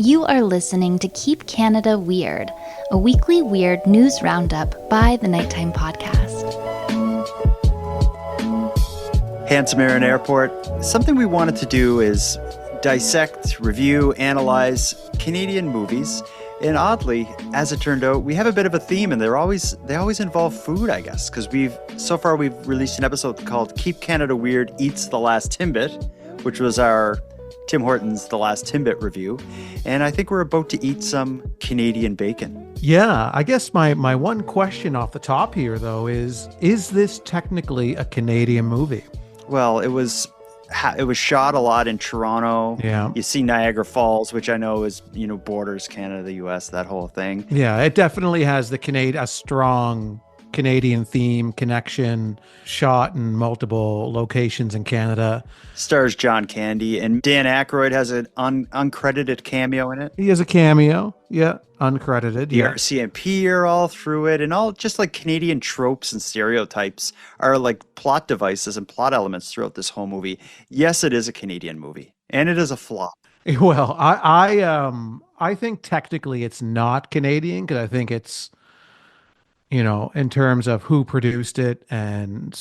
You are listening to Keep Canada Weird, a weekly weird news roundup by the Nighttime Podcast. Handsome Aaron Airport. Something we wanted to do is dissect, review, analyze Canadian movies. And oddly, as it turned out, we have a bit of a theme, and they always involve food, I guess, because we've released an episode called Keep Canada Weird Eats the Last Timbit, which was our Tim Hortons The Last Timbit review. And I think we're about to eat some Canadian bacon. Yeah, I guess my one question off the top here, though, is this technically a Canadian movie? Well, it was shot a lot in Toronto. Yeah. You see Niagara Falls, which I know is, borders Canada, the US, that whole thing. Yeah, it definitely has a strong Canadian theme connection, shot in multiple locations in Canada. Stars John Candy, and Dan Aykroyd has an uncredited cameo in it. He has a cameo, yeah, uncredited. The RCMP are all through it, and all just like Canadian tropes and stereotypes are like plot devices and plot elements throughout this whole movie. Yes, it is a Canadian movie, and it is a flop. Well, I think technically it's not Canadian, because I think it's, in terms of who produced it and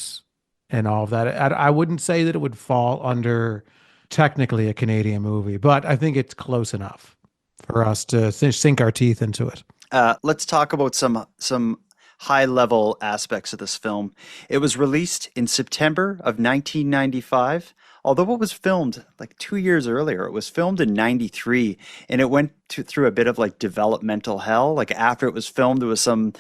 all of that. I wouldn't say that it would fall under technically a Canadian movie, but I think it's close enough for us to sink our teeth into it. Let's talk about some high-level aspects of this film. It was released in September of 1995. Although it was filmed like 2 years earlier, it was filmed in 93, and it went through a bit of like developmental hell. Like after it was filmed, there was some,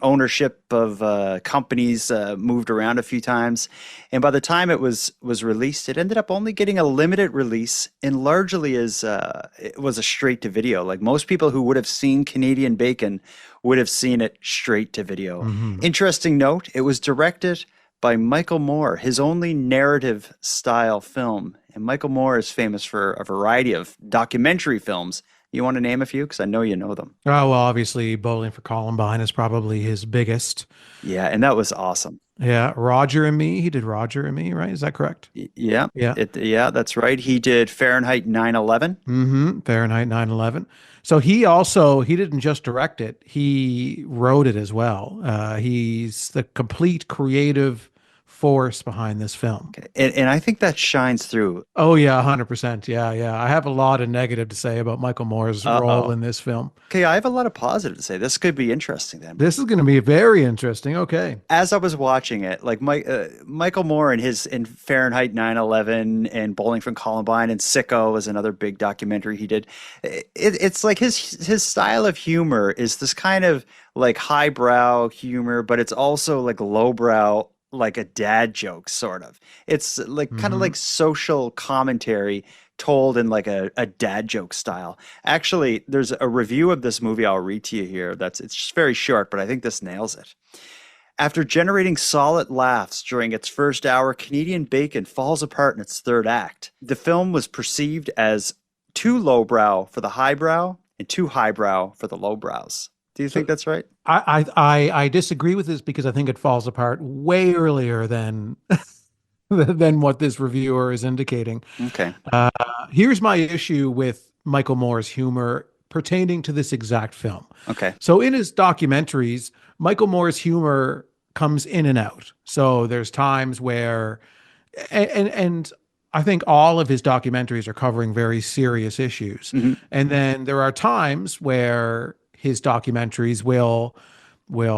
ownership of companies moved around a few times. And by the time it was released, it ended up only getting a limited release, and largely it was a straight to video. Like most people who would have seen Canadian Bacon would have seen it straight to video. Mm-hmm. Interesting note, it was directed by Michael Moore, his only narrative style film. And Michael Moore is famous for a variety of documentary films. You want to name a few? Because I know you know them. Oh, well, obviously Bowling for Columbine is probably his biggest. Yeah, and that was awesome. Yeah, Roger and Me. He did Roger and Me, right? Is that correct? Yeah. Yeah, that's right. He did Fahrenheit 9/11. Mm-hmm. Fahrenheit 9/11. So he didn't just direct it. He wrote it as well. He's the complete creative force behind this film. Okay. And I think that shines through. Oh, yeah, 100%. Yeah. I have a lot of negative to say about Michael Moore's role in this film. Okay, I have a lot of positive to say. This could be interesting then. This is going to be very interesting. Okay. As I was watching it, like Michael Moore in Fahrenheit 9/11 and Bowling for Columbine and Sicko is another big documentary he did. It's like his style of humor is this kind of like highbrow humor, but it's also like lowbrow, like a dad joke, sort of. It's like kind of like social commentary told in like a dad joke style. Actually, there's a review of this movie I'll read to you here. It's just very short, but I think this nails it. After generating solid laughs during its first hour, Canadian Bacon falls apart in its third act. The film was perceived as too lowbrow for the highbrow and too highbrow for the lowbrows. Do you think that's right? I disagree with this, because I think it falls apart way earlier than than what this reviewer is indicating. Okay. Here's my issue with Michael Moore's humor pertaining to this exact film. Okay. So in his documentaries, Michael Moore's humor comes in and out. So there's times where, and I think all of his documentaries are covering very serious issues. Mm-hmm. And then there are times where his documentaries will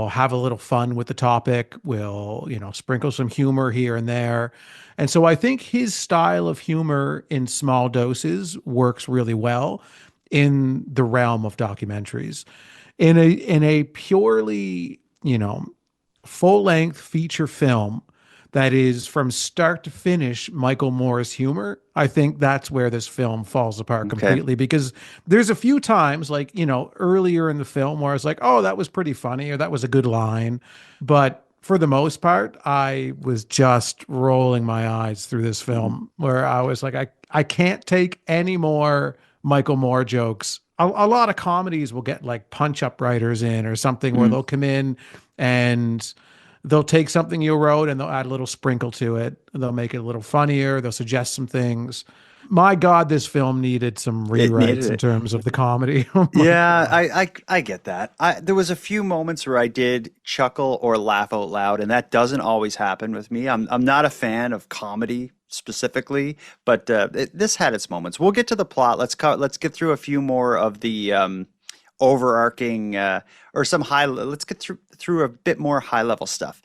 have a little fun with the topic, will, sprinkle some humor here and there. And so I think his style of humor in small doses works really well in the realm of documentaries. In a purely, full-length feature film that is from start to finish Michael Moore's humor, I think that's where this film falls apart completely. Because there's a few times, like, earlier in the film where I was like, oh, that was pretty funny, or that was a good line. But for the most part, I was just rolling my eyes through this film, where I was like, I can't take any more Michael Moore jokes. A lot of comedies will get like punch-up writers in or something, where they'll come in and they'll take something you wrote and they'll add a little sprinkle to it. They'll make it a little funnier. They'll suggest some things. My God, this film needed some It needed rewrites in it. terms of the comedy. Oh my Yeah, God. I get that. There was a few moments where I did chuckle or laugh out loud, and that doesn't always happen with me. I'm not a fan of comedy specifically, but this had its moments. We'll get to the plot. Let's get through a few more of the overarching or some high. Let's get through a bit more high level stuff.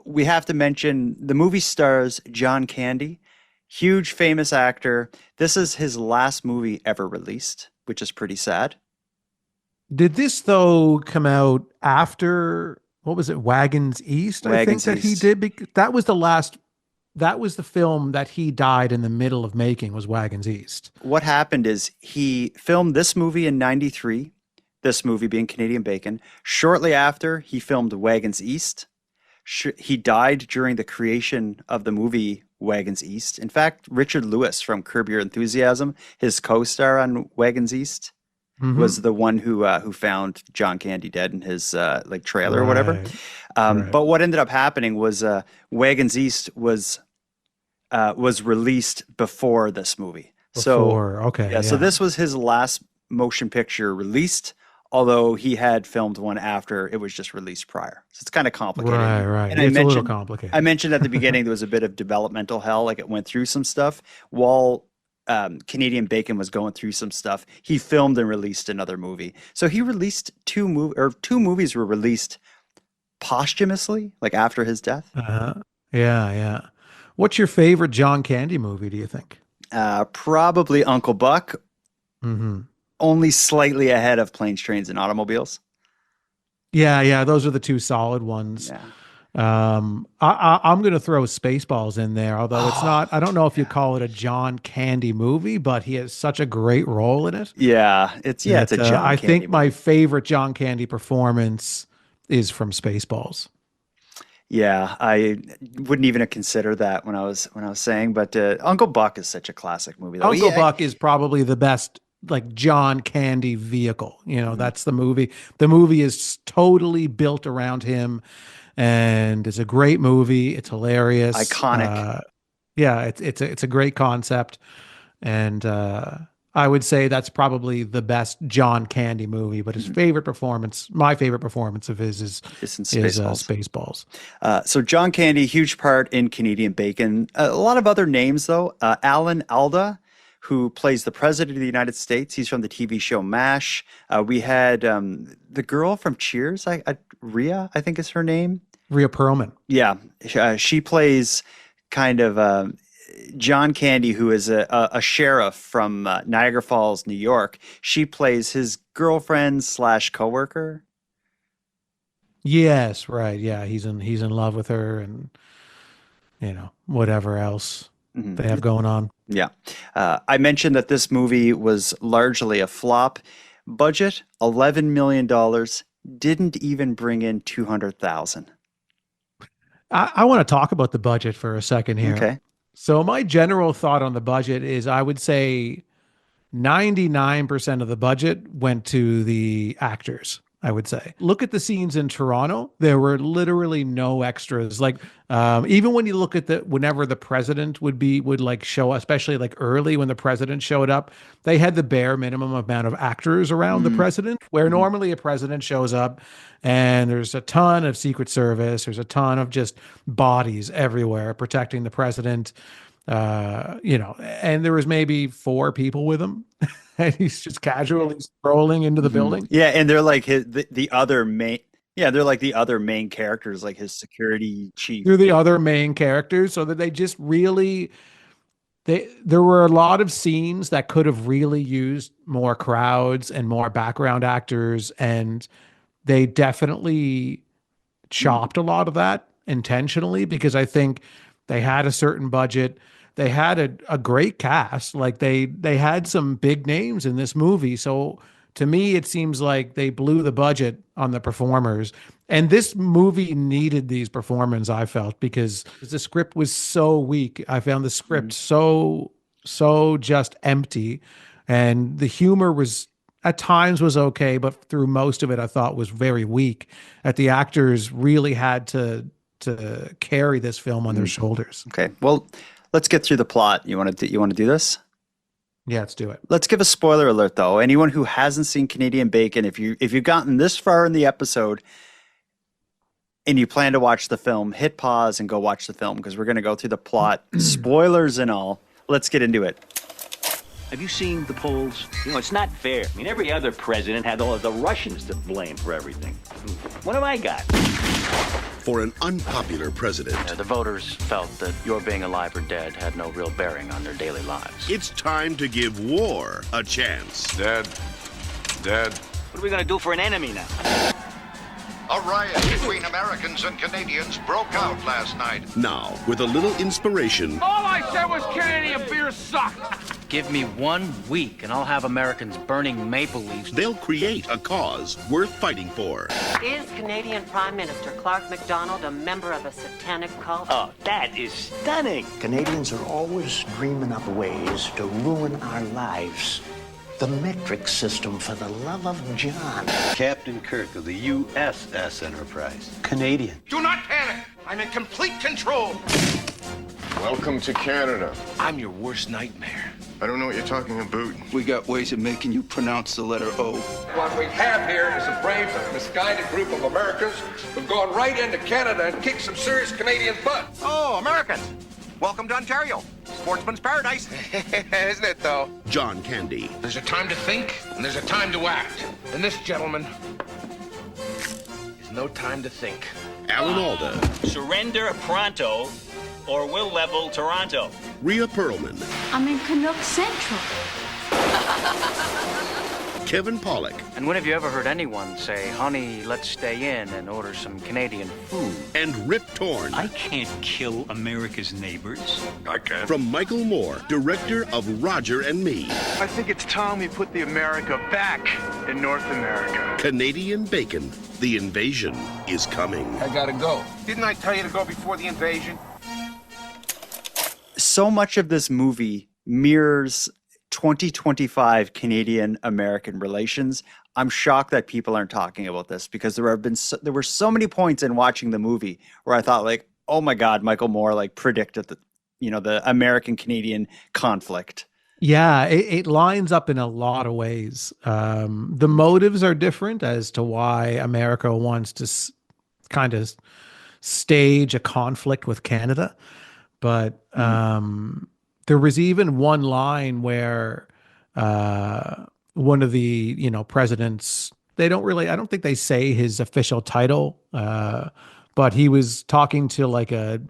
We have to mention the movie stars John Candy, huge famous actor. This is his last movie ever released, which is pretty sad. Did this though come out after what was it, Wagons East? I think Wagons that he East. did. That was the last. That was the film that he died in the middle of making. Was Wagons East? What happened is he filmed this movie in 93, this movie being Canadian Bacon. Shortly after, he filmed Wagons East. He died during the creation of the movie Wagons East. In fact, Richard Lewis from Curb Your Enthusiasm, his co-star on Wagons East, Mm-hmm. was the one who found John Candy dead in his like trailer or whatever. Right. Right. But what ended up happening was Wagons East was released before this movie. So Before. Okay. yeah, so Yeah. this was his last motion picture released, although he had filmed one after it was just released prior. So it's kind of Right. complicated. Right. And It's a little I complicated. mentioned at the beginning there was a bit of developmental hell, like it went through some stuff while Canadian Bacon was going through some stuff. He filmed and released another movie. So he released two movies were released posthumously, like after his death. Uh-huh. Yeah. Yeah. What's your favorite John Candy movie? Do you think? Probably Uncle Buck, Mm-hmm. only slightly ahead of Planes, Trains, and Automobiles. Yeah. Yeah. Those are the two solid ones. Yeah. I'm going to throw Spaceballs in there, although it's Oh, not, I don't know if you yeah. call it a John Candy movie, but he has such a great role in it It's a that John I Candy think my movie. favorite John Candy performance is from Spaceballs. Yeah, I wouldn't even have considered that when I was saying, but Uncle Buck is such a classic movie though. Uncle Yeah. Buck is probably the best like John Candy vehicle. Mhm. That's the movie. The movie is totally built around him and it's a great movie. It's hilarious. Iconic. Yeah, it's a great concept. And I would say that's probably the best John Candy movie. But his Mhm. favorite performance, my favorite performance of his It's in is Spaceballs. Spaceballs. So John Candy, huge part in Canadian Bacon. A lot of other names though. Alan Alda, who plays the President of the United States. He's from the TV show MASH. We had the girl from Cheers, Rhea, I think is her name. Rhea Perlman. Yeah, she plays kind of John Candy, who is a sheriff from Niagara Falls, New York. She plays his girlfriend slash coworker. Yes, right. Yeah, he's in love with her, and whatever else they Mhm. have going on. Yeah. I mentioned that this movie was largely a flop. Budget, $11 million. Didn't even bring in 200,000. I want to talk about the budget for a second here. Okay. So my general thought on the budget is I would say 99% of the budget went to the actors, I would say. Look at the scenes in Toronto. There were literally no extras. Like, even when you look at whenever the president would like show, especially like early when the president showed up, they had the bare minimum amount of actors around the Mm-hmm. president, where normally a president shows up and there's a ton of Secret Service, there's a ton of just bodies everywhere protecting the president. And there was maybe four people with him, and he's just casually strolling into the Hmm. building. Yeah, and they're like the other main. Yeah, they're like the other main characters, like his security chief. Through the other main characters, so that they just really there were a lot of scenes that could have really used more crowds and more background actors, and they definitely Mm, chopped a lot of that intentionally because I think they had a certain budget. They had a great cast. Like they had some big names in this movie. So to me, it seems like they blew the budget on the performers. And this movie needed these performances, I felt, because the script was so weak. I found the script mm, so just empty. And the humor was at times was okay, but through most of it I thought was very weak. That the actors really had to carry this film on their mm. shoulders. Okay, well, let's get through the plot. You want to do this? Yeah, let's do it. Let's give a spoiler alert, though. Anyone who hasn't seen Canadian Bacon, if you've gotten this far in the episode and you plan to watch the film, hit pause and go watch the film because we're going to go through the plot, spoilers and all. Let's get into it. Have you seen the polls? You know, it's not fair. I mean, every other president had all of the Russians to blame for everything. What have I got? For an unpopular president, The voters felt that your being alive or dead had no real bearing on their daily lives. it's time to give war a chance. Dead. What are we going to do for an enemy now? A riot between Americans and Canadians broke out last night. Now, with a little inspiration, All I said was Canadian beer sucked. Give me 1 week and I'll have Americans burning maple leaves. they'll create a cause worth fighting for. Is Canadian Prime Minister Clark MacDonald a member of a satanic cult? Oh, that is stunning. Canadians are always dreaming up ways to ruin our lives. The metric system, for the love of John. Captain Kirk of the USS Enterprise. Canadian. Do not panic. I'm in complete control. Welcome to Canada. I'm your worst nightmare. I don't know what you're talking about. We got ways of making you pronounce the letter O. What we have here is a brave but misguided group of Americans who've gone right into Canada and kicked some serious Canadian butt. Oh, Americans. Welcome to Ontario. Sportsman's paradise. Isn't it, though? John Candy, There's a time to think, and there's a time to act. And this, gentlemen, is no time to think. Alan Alda, Surrender pronto, or we'll level Toronto. Rhea Perlman, I'm in Canuck Central. Kevin Pollak, And when have you ever heard anyone say, honey, let's stay in and order some Canadian food? and Rip Torn. I can't kill America's neighbors. I can. From Michael Moore, director of Roger and Me, I think it's time we put the America back in North America. Canadian Bacon. The invasion is coming. I gotta go. Didn't I tell you to go before the invasion? So much of this movie mirrors 2025 Canadian-American relations. I'm shocked that people aren't talking about this because there were so many points in watching the movie where I thought like, oh my God, Michael Moore like predicted the American-Canadian conflict. Yeah, it lines up in a lot of ways. The motives are different as to why America wants to kind of stage a conflict with Canada. But there was even one line where one of the, presidents, I don't think they say his official title, but he was talking to like a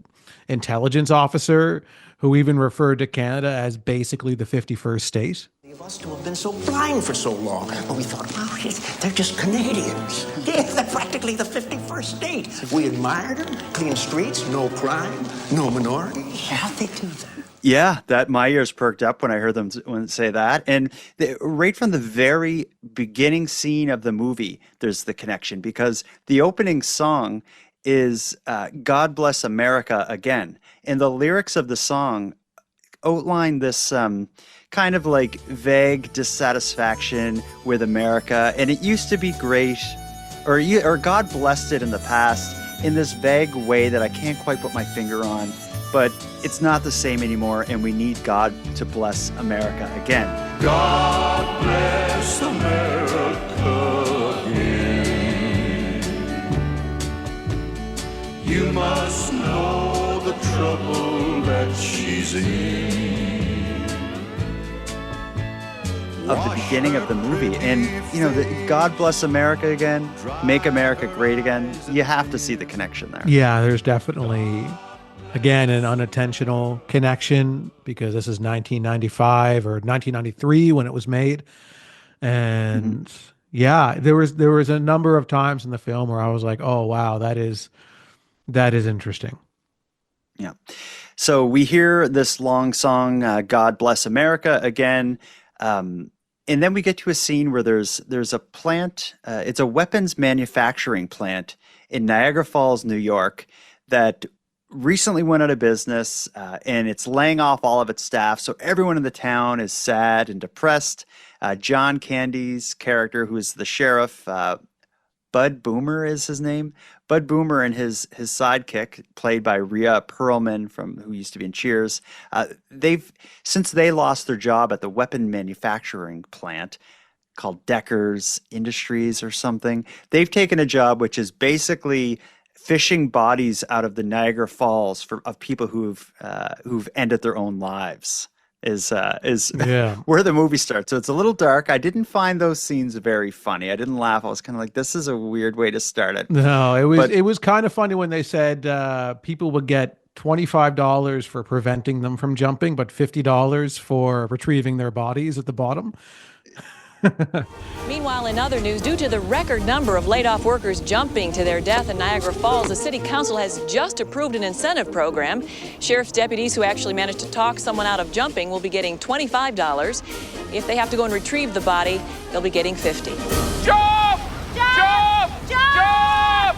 intelligence officer who even referred to Canada as basically the 51st state. Of us to have been so blind for so long. But we thought, oh, they're just Canadians. Yeah, they're practically the 51st state. We admired them. Clean streets, no crime, no minorities. How'd they do that? Yeah, that my ears perked up when I heard them say that. And right from the very beginning scene of the movie, there's the connection because the opening song is God Bless America Again. And the lyrics of the song outline this kind of like vague dissatisfaction with America. And it used to be great, or God blessed it in the past in this vague way that I can't quite put my finger on. But it's not the same anymore, and we need God to bless America again. God bless America again. You must know the trouble that she's in. Of the beginning of the movie. And, the God bless America again, make America great again. You have to see the connection there. Yeah, there's definitely, again, an unintentional connection because this is 1995 or 1993 when it was made. And yeah, there was a number of times in the film where I was like, oh, wow, that is interesting. Yeah. So we hear this long song, God Bless America again. And then we get to a scene where there's a plant, it's a weapons manufacturing plant in Niagara Falls, New York, that recently went out of business, and it's laying off all of its staff. So everyone in the town is sad and depressed. John Candy's character, who is the sheriff, Bud Boomer is his name. Bud Boomer and his sidekick, played by Rhea Perlman, from who used to be in Cheers, they've since they lost their job at the weapon manufacturing plant called Decker's Industries or something. They've taken a job which is basically fishing bodies out of the Niagara Falls of people who've ended their own lives. Is where the movie starts. So it's a little dark. I didn't find those scenes very funny. I didn't laugh. I was kind of like, this is a weird way to start it. No, it was kind of funny when they said people would get $25 for preventing them from jumping, but $50 for retrieving their bodies at the bottom. Meanwhile, in other news, due to the record number of laid-off workers jumping to their death in Niagara Falls, the city council has just approved an incentive program. Sheriff's deputies who actually managed to talk someone out of jumping will be getting $25. If they have to go and retrieve the body, they'll be getting $50. Jump! Jump! Jump!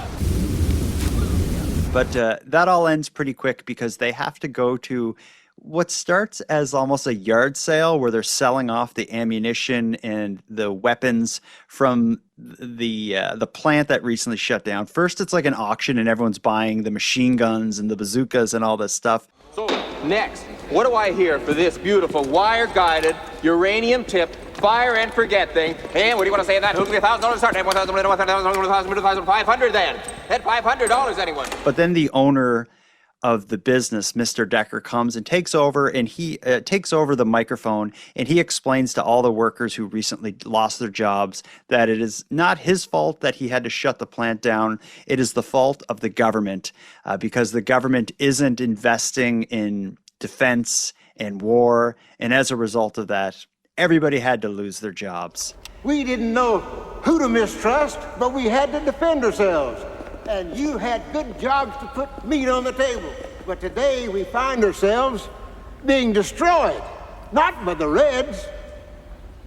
But that all ends pretty quick because they have to go to what starts as almost a yard sale where they're selling off the ammunition and the weapons from the plant that recently shut down. First, it's like an auction and everyone's buying the machine guns and the bazookas and all this stuff. So next, what do I hear for this beautiful wire-guided, uranium-tipped, fire and forget thing? And what do you want to say in that? Who's $1,000 start? $1,500 then. At $500, anyone? But then the owner of the business, Mr. Decker, comes and takes over, and he takes over the microphone, and he explains to all the workers who recently lost their jobs that it is not his fault that he had to shut the plant down. It is the fault of the government because the government isn't investing in defense and war, and as a result of that, everybody had to lose their jobs. We didn't know who to mistrust, but we had to defend ourselves. And you had good jobs to put meat on the table. But today we find ourselves being destroyed, not by the Reds,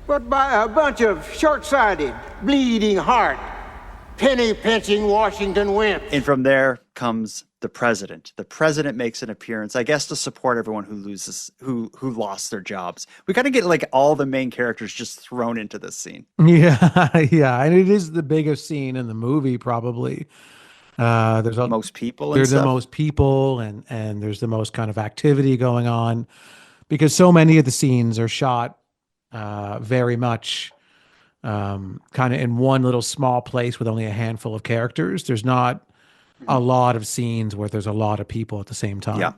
but by a bunch of short-sighted, bleeding heart, penny-pinching Washington wimps. And from there comes the president. The president makes an appearance, I guess, to support everyone who lost their jobs. We kind of get like all the main characters just thrown into this scene. Yeah, yeah, and it is the biggest scene in the movie, probably. There's the most people. There's the most people, and there's the most kind of activity going on, because so many of the scenes are shot very much kind of in one little small place with only a handful of characters. There's not a lot of scenes where there's a lot of people at the same time. Yeah.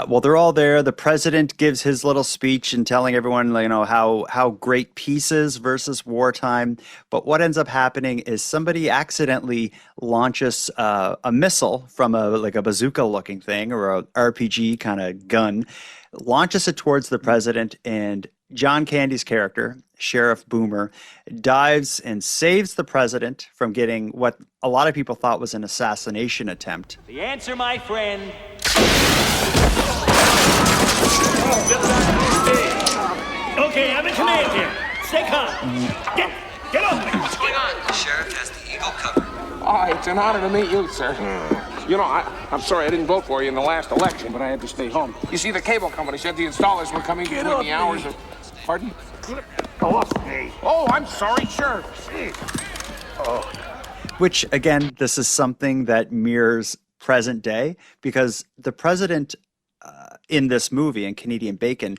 Well, they're all there. The president gives his little speech and telling everyone, you know, how great peace is versus wartime. But what ends up happening is somebody accidentally launches a missile from a bazooka looking thing or a RPG kind of gun, launches it towards the president, and John Candy's character, Sheriff Boomer, dives and saves the president from getting what a lot of people thought was an assassination attempt. The answer, my friend. Okay, I'm in command here. Stay calm. Get off me. What's going on? The sheriff has the Eagle covered. Oh, it's an honor to meet you, sir. You know, I'm sorry I didn't vote for you in the last election, but I had to stay home. You see, the cable company said the installers were coming between the hours of... Pardon? Oh, I'm sorry, sure. Oh. Which, again, this is something that mirrors present day, because the president in this movie, in Canadian Bacon,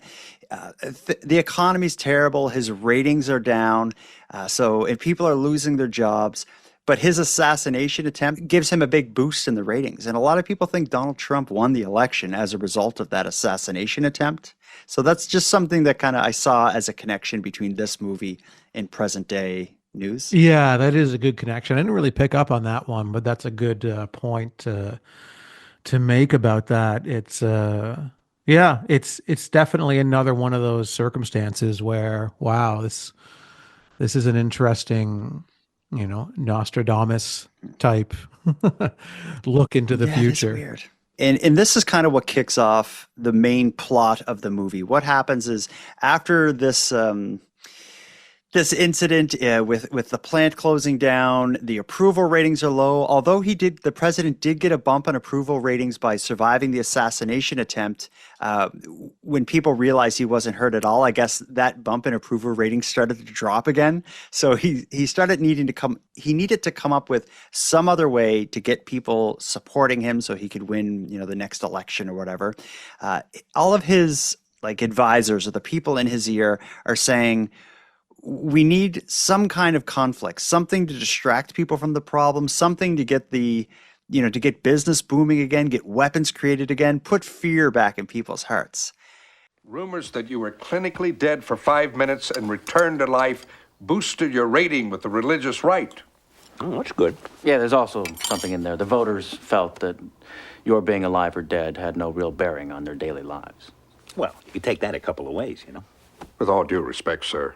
the economy's terrible, his ratings are down, and people are losing their jobs. But his assassination attempt gives him a big boost in the ratings. And a lot of people think Donald Trump won the election as a result of that assassination attempt. So that's just something that kind of I saw as a connection between this movie and present day news. Yeah, that is a good connection. I didn't really pick up on that one, but that's a good point to make about that. It's it's definitely another one of those circumstances where, wow, this is an interesting, you know, Nostradamus type look into the future. It's weird. And this is kind of what kicks off the main plot of the movie. What happens is after this this incident with the plant closing down, the approval ratings are low. Although the president did get a bump on approval ratings by surviving the assassination attempt. When people realized he wasn't hurt at all, I guess that bump in approval ratings started to drop again. So he started needing to he needed to come up with some other way to get people supporting him so he could win, the next election or whatever. All of his advisors or the people in his ear are saying, we need some kind of conflict, something to distract people from the problem, something to get to get business booming again, get weapons created again, put fear back in people's hearts. Rumors that you were clinically dead for 5 minutes and returned to life boosted your rating with the religious right. Oh, that's good. Yeah, there's also something in there. The voters felt that your being alive or dead had no real bearing on their daily lives. Well, you could take that a couple of ways, With all due respect, sir,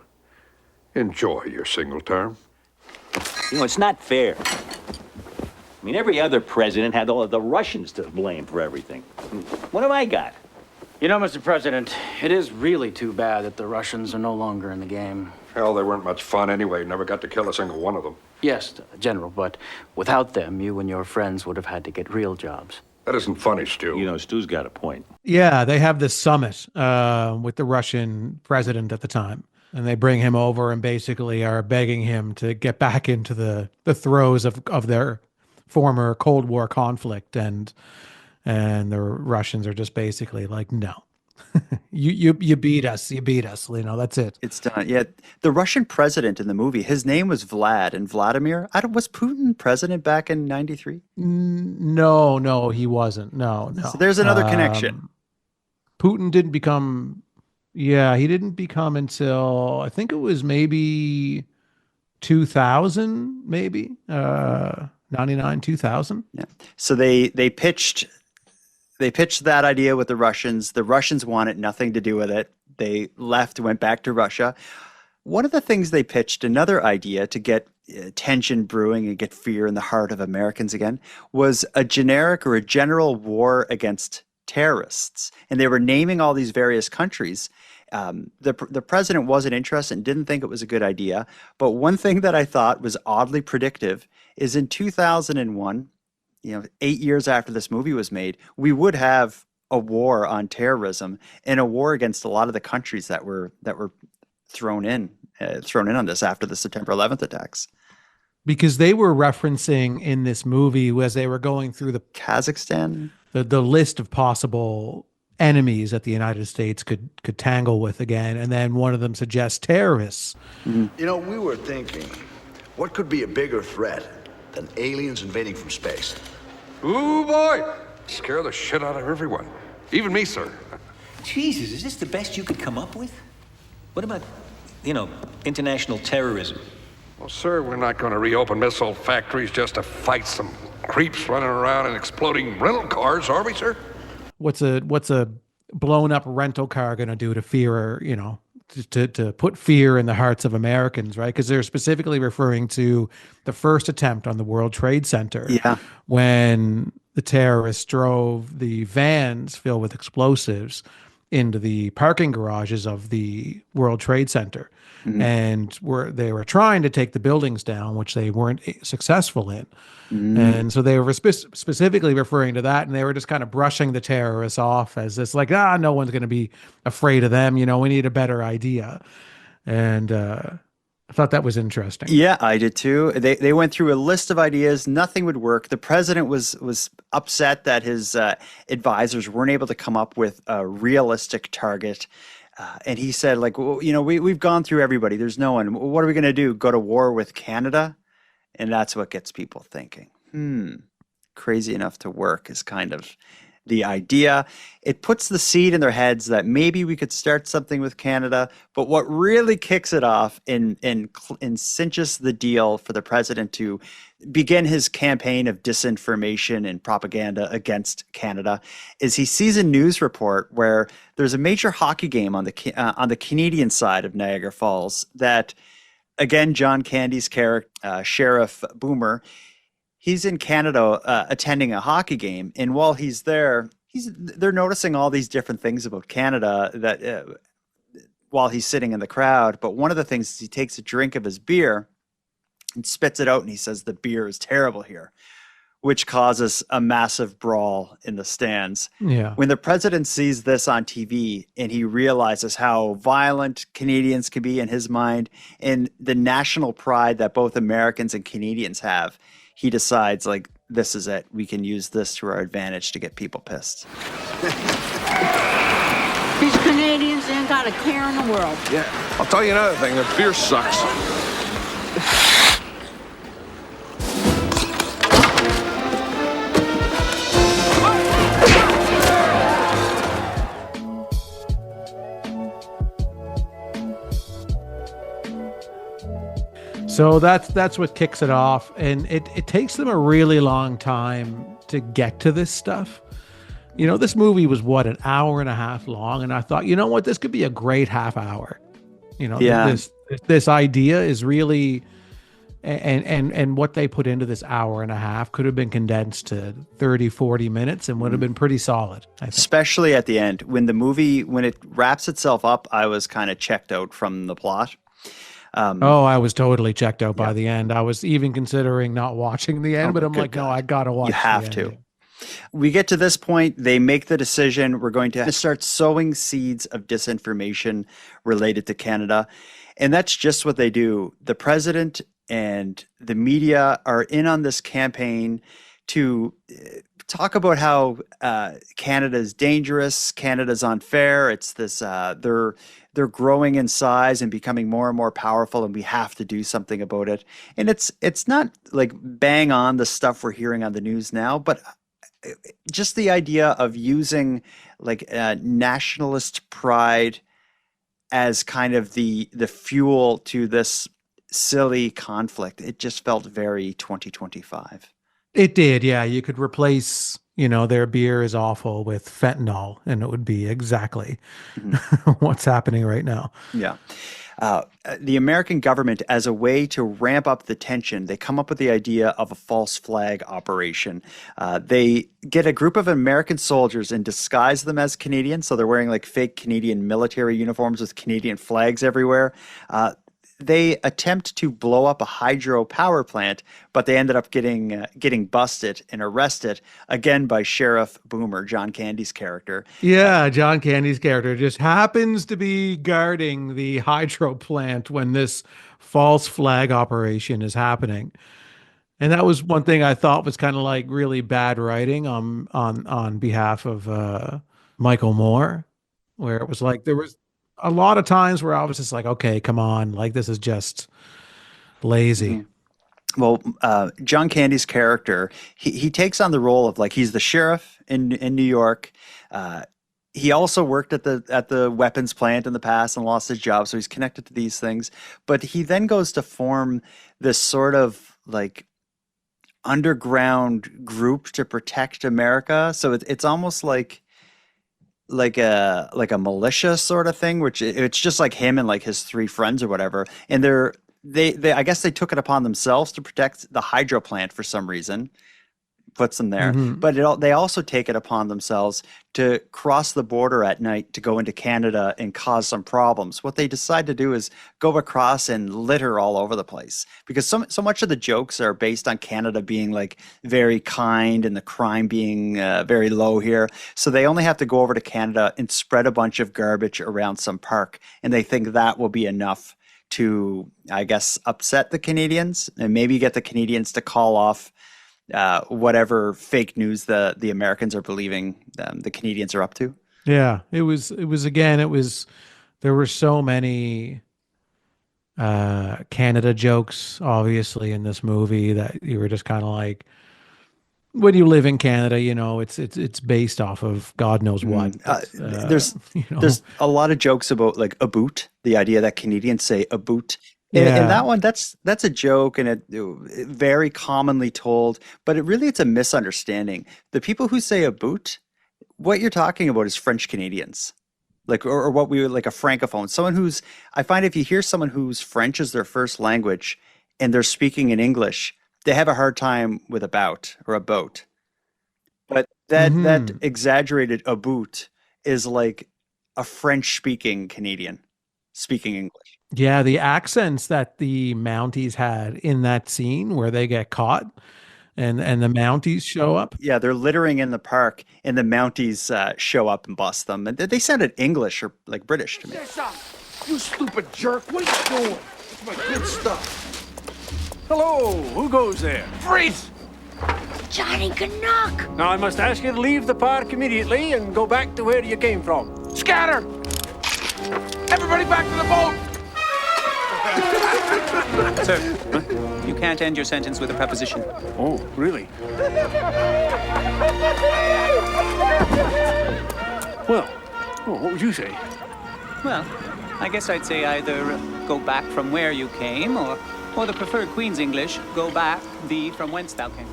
enjoy your single term. It's not fair. I mean, every other president had all of the Russians to blame for everything. What have I got? Mr. President, it is really too bad that the Russians are no longer in the game. Hell, they weren't much fun anyway. Never got to kill a single one of them. Yes, General, but without them, you and your friends would have had to get real jobs. That isn't funny, Stu. Stu's got a point. Yeah, they have this summit with the Russian president at the time. And they bring him over and basically are begging him to get back into the throes of their former Cold War conflict. And the Russians are just basically like, no, you beat us. You beat us. That's it. It's done. Yeah. The Russian president in the movie, his name was Vlad and Vladimir. Was Putin president back in 93? No, he wasn't. No. So there's another connection. Putin didn't become... Yeah, he didn't become until, I think it was maybe 2000, maybe 99, 2000. Yeah. So they pitched that idea with the Russians. The Russians wanted nothing to do with it. They left, went back to Russia. One of the things they pitched, another idea to get tension brewing and get fear in the heart of Americans again, was a generic or a general war against terrorists. And they were naming all these various countries. The president wasn't interested and didn't think it was a good idea. But one thing that I thought was oddly predictive is in 2001, 8 years after this movie was made, we would have a war on terrorism and a war against a lot of the countries that were thrown in on this after the September 11th attacks. Because they were referencing in this movie as they were going through the Kazakhstan, the list of possible enemies that the United States could tangle with again, and then one of them suggests terrorists. Mm-hmm. We were thinking, what could be a bigger threat than aliens invading from space? Ooh, boy! Scare the shit out of everyone. Even me, sir. Jesus, is this the best you could come up with? What about, international terrorism? Well, sir, we're not going to reopen missile factories just to fight some creeps running around in exploding rental cars, are we, sir? What's a blown up rental car going to do to fear, to put fear in the hearts of Americans, right? Because they're specifically referring to the first attempt on the World Trade Center. Yeah. When the terrorists drove the vans filled with explosives into the parking garages of the World Trade Center. Mm-hmm. And they were trying to take the buildings down, which they weren't successful in. Mm-hmm. And so they were specifically referring to that, and they were just kind of brushing the terrorists off as this like, no one's going to be afraid of them. We need a better idea. And I thought that was interesting. Yeah, I did too. They went through a list of ideas. Nothing would work. The president was upset that his advisors weren't able to come up with a realistic target. And he said, we've gone through everybody. There's no one. What are we going to do? Go to war with Canada? And that's what gets people thinking. Crazy enough to work is kind of the idea. It puts the seed in their heads that maybe we could start something with Canada. But what really kicks it off and cinches the deal for the president to begin his campaign of disinformation and propaganda against Canada is he sees a news report where there's a major hockey game on the Canadian side of Niagara Falls that, again, John Candy's character, Sheriff Boomer, he's in Canada attending a hockey game, and while he's there, they're noticing all these different things about Canada that while he's sitting in the crowd. But one of the things is he takes a drink of his beer and spits it out, and he says the beer is terrible here, which causes a massive brawl in the stands. Yeah. When the president sees this on TV and he realizes how violent Canadians can be in his mind and the national pride that both Americans and Canadians have, he decides, like, this is it. We can use this to our advantage to get people pissed. These Canadians ain't got a care in the world. Yeah, I'll tell you another thing. Their beer sucks. So that's what kicks it off, and it takes them a really long time to get to this stuff. You know, this movie was an hour and a half long, and I thought, you know what, this could be a great half hour. You know, this idea is really, and what they put into this hour and a half could have been condensed to 30, 40 minutes and would have been pretty solid, I think. Especially at the end. When it wraps itself up, I was kind of checked out from the plot. I was totally checked out by the end. I was even considering not watching the end, but I'm like, no, I gotta watch. You have to. We get to this point, they make the decision, we're going to start sowing seeds of disinformation related to Canada. And that's just what they do. The president and the media are in on this campaign to talk about how Canada is dangerous, Canada's unfair. It's this they're growing in size and becoming more and more powerful, and we have to do something about it. And it's not like bang on the stuff we're hearing on the news now, but just the idea of using like nationalist pride as kind of the fuel to this silly conflict. It just felt very 2025. It did, yeah. You could replace, their beer is awful with fentanyl, and it would be exactly what's happening right now. Yeah. The American government, as a way to ramp up the tension, they come up with the idea of a false flag operation. They get a group of American soldiers and disguise them as Canadians. So they're wearing like fake Canadian military uniforms with Canadian flags everywhere. They attempt to blow up a hydro power plant, but they ended up getting busted and arrested again by Sheriff Boomer, John Candy's character. Yeah, John Candy's character just happens to be guarding the hydro plant when this false flag operation is happening. And that was one thing I thought was kind of like really bad writing on behalf of Michael Moore, where it was like there was a lot of times where I was just like, okay, come on, like this is just lazy. Well, John Candy's character, he takes on the role of like he's the sheriff in New York. He also worked at the weapons plant in the past and lost his job, so he's connected to these things. But he then goes to form this sort of like underground group to protect America. So it's almost like a militia sort of thing, which it's just like him and like his three friends or whatever. And they I guess they took it upon themselves to protect the hydro plant for some reason, puts them there. But they also take it upon themselves to cross the border at night to go into Canada and cause some problems. What they decide to do is go across and litter all over the place, because so much of the jokes are based on Canada being like very kind and the crime being very low here. So they only have to go over to Canada and spread a bunch of garbage around some park, and they think that will be enough to, I guess, upset the Canadians and maybe get the Canadians to call off whatever fake news the Americans are believing the Canadians are up to. Yeah, it was there were so many Canada jokes obviously in this movie that you were just kind of like, when you live in Canada, it's based off of God knows what. There's a lot of jokes about like a boot, the idea that Canadians say a boot. And that one, that's a joke, and it very commonly told, but it's a misunderstanding. The people who say a boot, what you're talking about is French Canadians, like or what we would like a francophone. I find if you hear someone whose French is their first language and they're speaking in English, they have a hard time with about or a boat. But that exaggerated a boot is like a French speaking Canadian. speaking English. Yeah, the accents that the Mounties had in that scene where they get caught and the Mounties show up. Yeah, they're littering in the park, and the Mounties show up and bust them. And they sounded English or like British to me. You stupid jerk, what are you doing? It's my good stuff. Hello, who goes there? Freeze! Johnny Canuck! Now I must ask you to leave the park immediately and go back to where you came from. Scatter! Everybody back to the boat! Sir, you can't end your sentence with a preposition. Oh, really? Well, what would you say? Well, I guess I'd say either go back from where you came, or the preferred Queen's English, go back thee from whence thou came.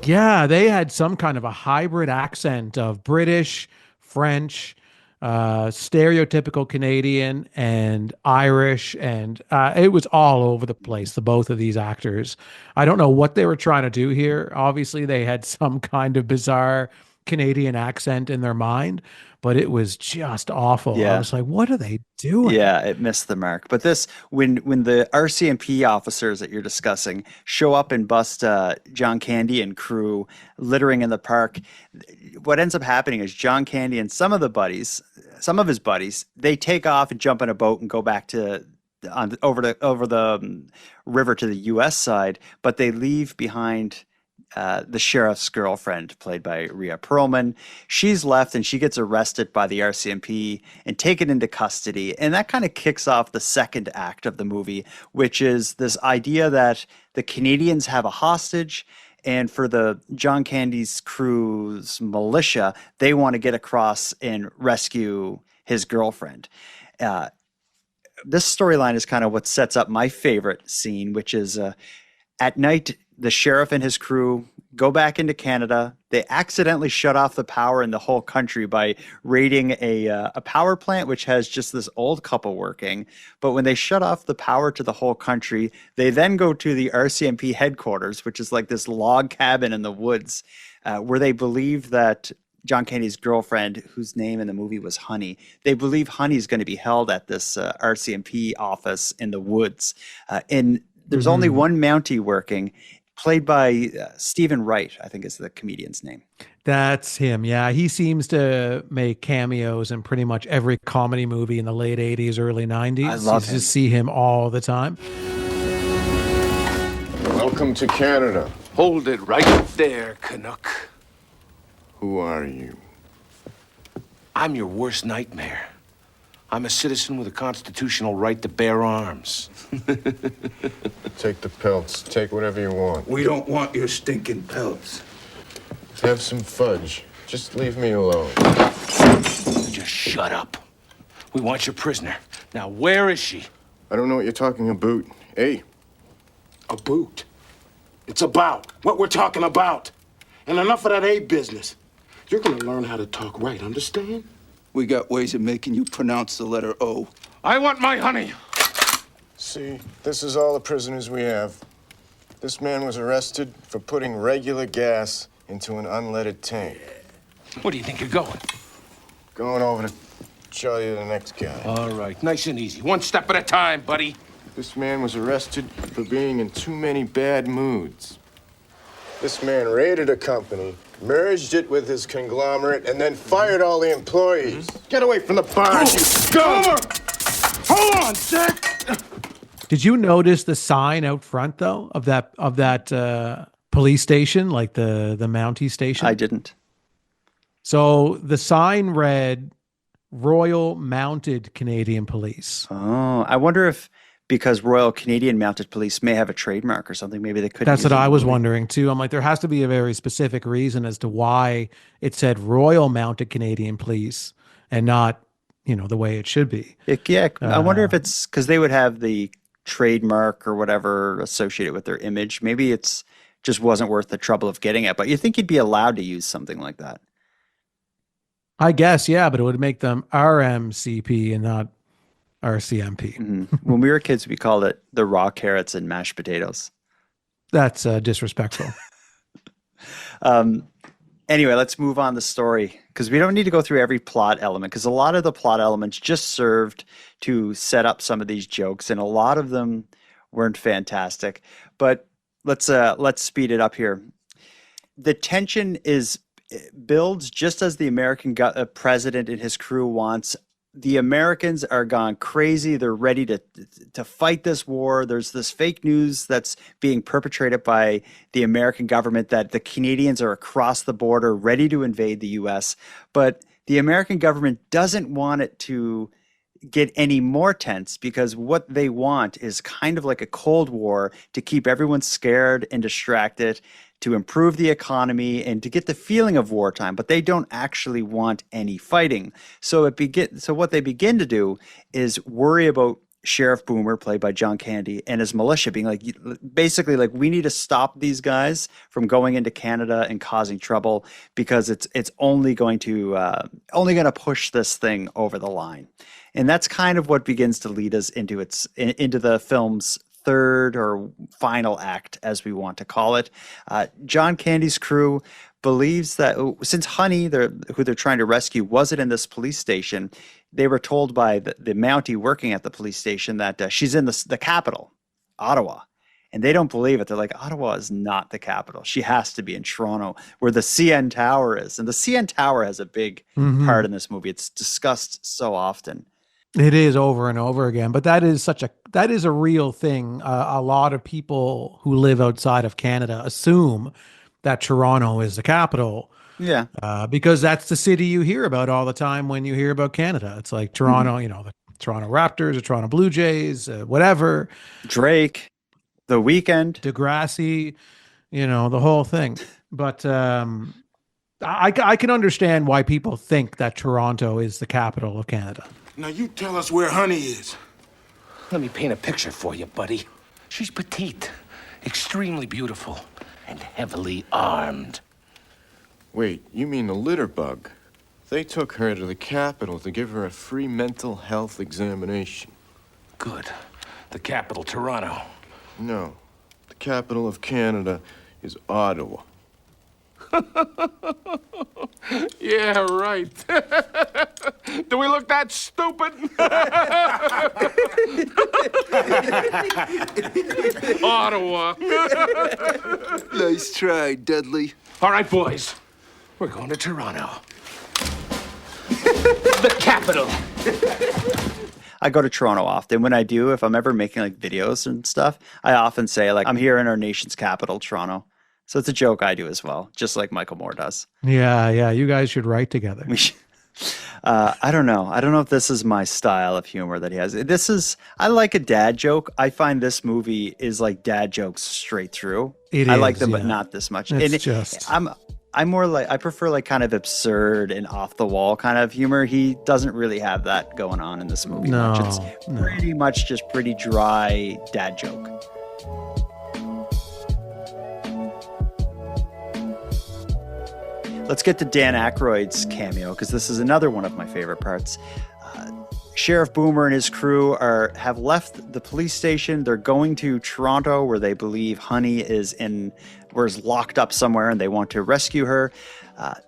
Yeah, they had some kind of a hybrid accent of British, French, stereotypical Canadian, and Irish, and it was all over the place, the both of these actors. I don't know what they were trying to do here. Obviously, they had some kind of bizarre Canadian accent in their mind, but it was just awful. Yeah. I was like, what are they doing? Yeah, it missed the mark. But this, when the RCMP officers that you're discussing show up and bust John Candy and crew littering in the park, what ends up happening is John Candy and some of his buddies, they take off and jump in a boat and go back to over the river to the U.S. side, but they leave behind the sheriff's girlfriend, played by Rhea Perlman. She's left and she gets arrested by the RCMP and taken into custody. And that kind of kicks off the second act of the movie, which is this idea that the Canadians have a hostage, and for the John Candy's crew's militia, they want to get across and rescue his girlfriend. This storyline is kind of what sets up my favorite scene, which is at night, the sheriff and his crew go back into Canada. They accidentally shut off the power in the whole country by raiding a power plant, which has just this old couple working. But when they shut off the power to the whole country, they then go to the RCMP headquarters, which is like this log cabin in the woods, where they believe that John Candy's girlfriend, whose name in the movie was Honey, they believe Honey's going to be held at this RCMP office in the woods. And there's only one Mountie working, played by Stephen Wright, I think is the comedian's name. That's him. Yeah, he seems to make cameos in pretty much every comedy movie in the late 80s, early 90s. I love him. You just see him all the time. Welcome to Canada. Hold it right there, Canuck. Who are you? I'm your worst nightmare. I'm a citizen with a constitutional right to bear arms. Take the pelts. Take whatever you want. We don't want your stinking pelts. Have some fudge. Just leave me alone. Just shut up. We want your prisoner. Now, where is she? I don't know what you're talking about. Hey. A boot. It's about what we're talking about. And enough of that A business. You're gonna learn how to talk right, understand? We got ways of making you pronounce the letter O. I want my honey. See, this is all the prisoners we have. This man was arrested for putting regular gas into an unleaded tank. Where do you think you're going? Going over to show you the next guy. All right, nice and easy. One step at a time, buddy. This man was arrested for being in too many bad moods. This man raided a company, merged it with his conglomerate, and then fired all the employees. Get away from the bars, you scum! Hold on, Jack! Did you notice the sign out front though of that police station, like the Mountie station? I didn't. So the sign read Royal Mounted Canadian Police. Oh, I wonder if because Royal Canadian Mounted Police may have a trademark or something, maybe they could. That's what I was wondering too. I'm like, there has to be a very specific reason as to why it said Royal Mounted Canadian Police and not, the way it should be. Yeah, I wonder if it's because they would have the trademark or whatever associated with their image. Maybe it's just wasn't worth the trouble of getting it. But you think you'd be allowed to use something like that? I guess, yeah, but it would make them RMCP and not RCMP. Mm-hmm. When we were kids, we called it the raw carrots and mashed potatoes. That's disrespectful. Anyway, let's move on the story because we don't need to go through every plot element because a lot of the plot elements just served to set up some of these jokes, and a lot of them weren't fantastic. But let's speed it up here. The tension builds just as the American president and his crew wants. The Americans are gone crazy. They're ready to fight this war. There's this fake news that's being perpetrated by the American government that the Canadians are across the border ready to invade the US. But the American government doesn't want it to get any more tense because what they want is kind of like a Cold War to keep everyone scared and distracted, to improve the economy and to get the feeling of wartime, but they don't actually want any fighting. So what they begin to do is worry about Sheriff Boomer, played by John Candy, and his militia being like, basically like, we need to stop these guys from going into Canada and causing trouble because it's only going to push this thing over the line. And that's kind of what begins to lead us into the film's third or final act, as we want to call it. John Candy's crew believes that since Honey, who they're trying to rescue, wasn't in this police station, they were told by the Mountie working at the police station that she's in the capital, Ottawa. And they don't believe it. They're like, Ottawa is not the capital. She has to be in Toronto, where the CN Tower is. And the CN Tower has a big part in this movie. It's discussed so often. It is over and over again, but that is a real thing. A lot of people who live outside of Canada assume that Toronto is the capital. Yeah. Because that's the city you hear about all the time when you hear about Canada. It's like Toronto, the Toronto Raptors, the Toronto Blue Jays, whatever. Drake, The Weeknd, Degrassi, the whole thing. But I can understand why people think that Toronto is the capital of Canada. Now you tell us where Honey is. Let me paint a picture for you, buddy. She's petite, extremely beautiful, and heavily armed. Wait, you mean the litter bug? They took her to the capital to give her a free mental health examination. Good. The capital, Toronto. No. The capital of Canada is Ottawa. Yeah, right. Do we look that stupid? Ottawa. Nice try, Dudley. All right, boys. We're going to Toronto. The capital. I go to Toronto often. When I do, if I'm ever making like videos and stuff, I often say like, I'm here in our nation's capital, Toronto. So it's a joke I do as well, just like Michael Moore does. Yeah. You guys should write together. I don't know. I don't know if this is my style of humor that he has. I like a dad joke. I find this movie is like dad jokes straight through. I like them, but not this much. I'm more like, I prefer like kind of absurd and off the wall kind of humor. He doesn't really have that going on in this movie much. It's pretty much just pretty dry dad joke. Let's get to Dan Aykroyd's cameo, because this is another one of my favorite parts. Sheriff Boomer and his crew have left the police station. They're going to Toronto, where they believe Honey is locked up somewhere, and they want to rescue her.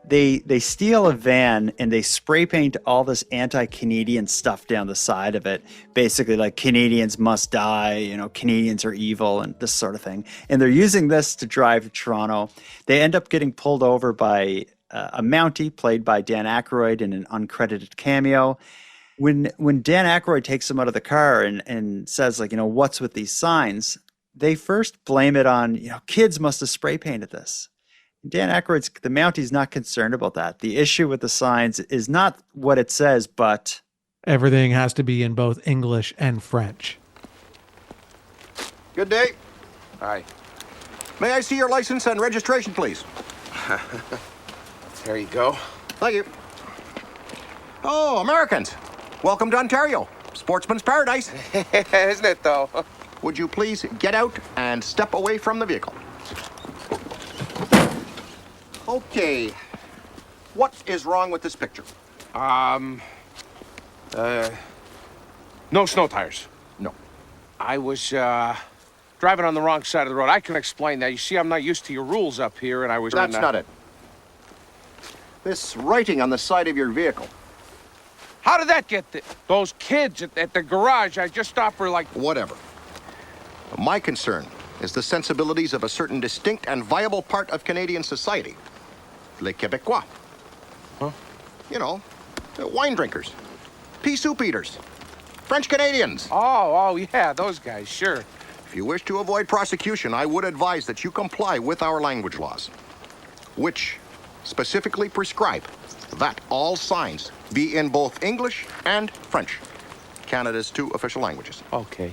They steal a van and they spray paint all this anti-Canadian stuff down the side of it. Basically, like Canadians must die, Canadians are evil, and this sort of thing. And they're using this to drive to Toronto. They end up getting pulled over by a Mountie played by Dan Aykroyd in an uncredited cameo. When Dan Aykroyd takes them out of the car and says, like, what's with these signs? They first blame it on, kids must have spray painted this. Dan Aykroyd's, the Mountie's not concerned about that. The issue with the signs is not what it says, but everything has to be in both English and French. Good day. Hi. May I see your license and registration, please? There you go. Thank you. Oh, Americans. Welcome to Ontario. Sportsman's paradise. Isn't it, though? Would you please get out and step away from the vehicle? Okay. What is wrong with this picture? No snow tires. No. I was, driving on the wrong side of the road. I can explain that. You see, I'm not used to your rules up here, and I was... That's not it. This writing on the side of your vehicle. How did that get those kids at the garage? I just stopped for like... Whatever. My concern is the sensibilities of a certain distinct and viable part of Canadian society. Les Québécois. Huh? You know, wine drinkers, pea soup eaters, French Canadians. Oh, yeah, those guys, sure. If you wish to avoid prosecution, I would advise that you comply with our language laws, which specifically prescribe that all signs be in both English and French, Canada's 2 official languages. Okay.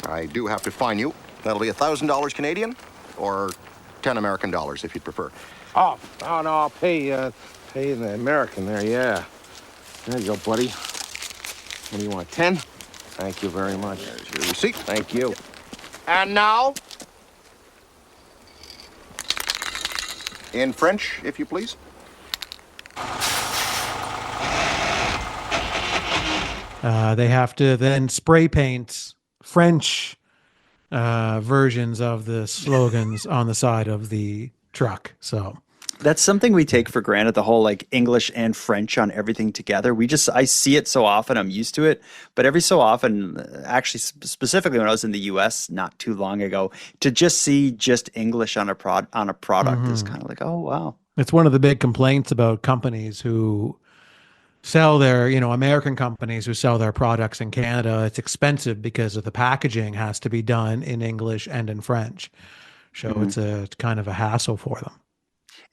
I do have to fine you. That'll be $1,000 Canadian, or 10 American dollars if you'd prefer. Oh, no, I'll pay the American there, yeah. There you go, buddy. What do you want, 10? Thank you very much. There's your receipt. Thank you. And now, in French, if you please. They have to then spray paint French versions of the slogans on the side of the truck. So that's something we take for granted, the whole like English and French on everything together. I see it so often, I'm used to it, but every so often, actually specifically when I was in the US not too long ago, to just see just English on a product is kind of like, oh wow. It's one of the big complaints about companies who sell their, American companies who sell their products in Canada. It's expensive because of the packaging has to be done in English and in French. So it's kind of a hassle for them.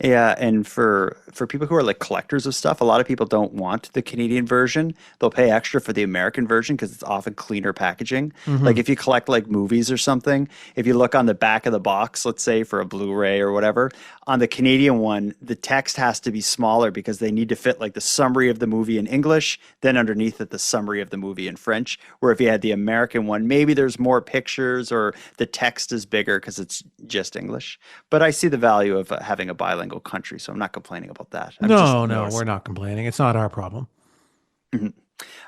Yeah, and for people who are like collectors of stuff, a lot of people don't want the Canadian version. They'll pay extra for the American version because it's often cleaner packaging. Like if you collect like movies or something, if you look on the back of the box, let's say for a Blu-ray or whatever, on the Canadian one, the text has to be smaller because they need to fit like the summary of the movie in English, then underneath it the summary of the movie in French. Where if you had the American one, maybe there's more pictures or the text is bigger because it's just English. But I see the value of having a bilingual country, so I'm not complaining about that. No, we're not complaining. It's not our problem.